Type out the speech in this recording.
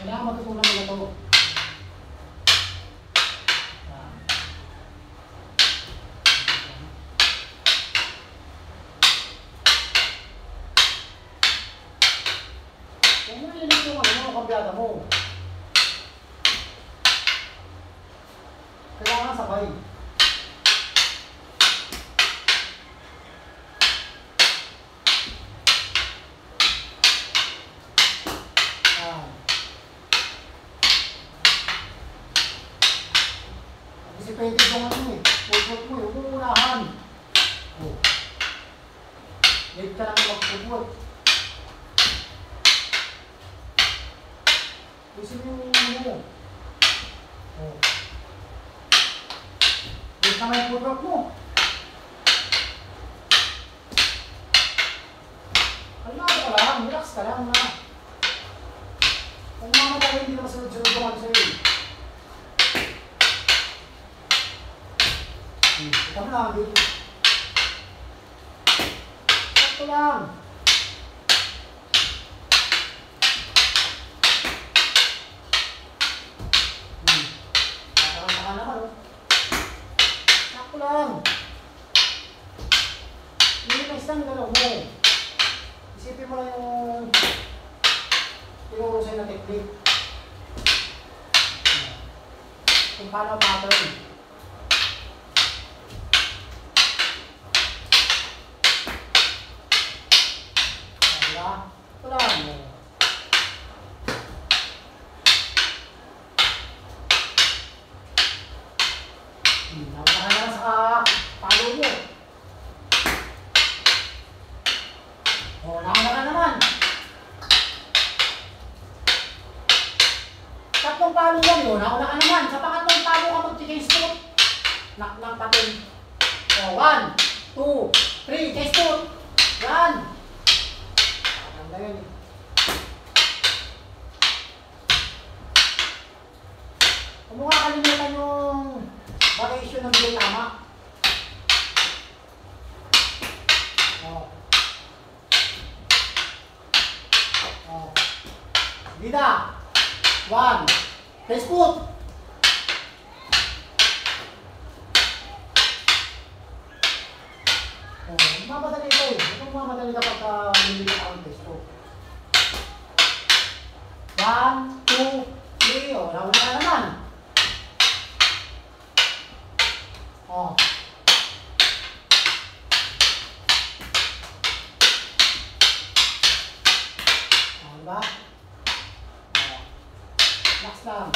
Kailangan matutunan mo na ito. Huwag mo nililit yung kabyada mo. Kailangan sabay. Kasi pwede kong ano eh. Pupot mo yung uunahan. Oh. Late ka lang magpupot. Isip yung mo. Oh. Late na may pupot mo. Kalmado ka lang. Relax ka lang na. Kung mga tayo hindi na masunod-sunod yung ano sa'yo. Ito mo lang dito. Sakto lang. Nakakanta ka naman oh. Sakto lang. Minimize lang yung galaw mo. Isipin mo lang yung tinuro sa'yo na technique. Kung paano pattern. Ito lang. Nawala na sa palo mo. O, nawala na naman. Tatlong palo yan yun. Nawala ka naman. Sa pangatlong palo ka mag-chase foot. Knock lang patin. O, 1, 2, 3, chase foot. Yan. Ayan. Kung mo nga kalimutan yung variation ng bigay tama. Oh. Oh. Dida. 1. Facebook. Oh, mamadali ito eh. Ito mamadali kapag nililipat ako ng Facebook. 1, 2, 3. O, nawala ka naman. O. O, diba? O. Relax lang.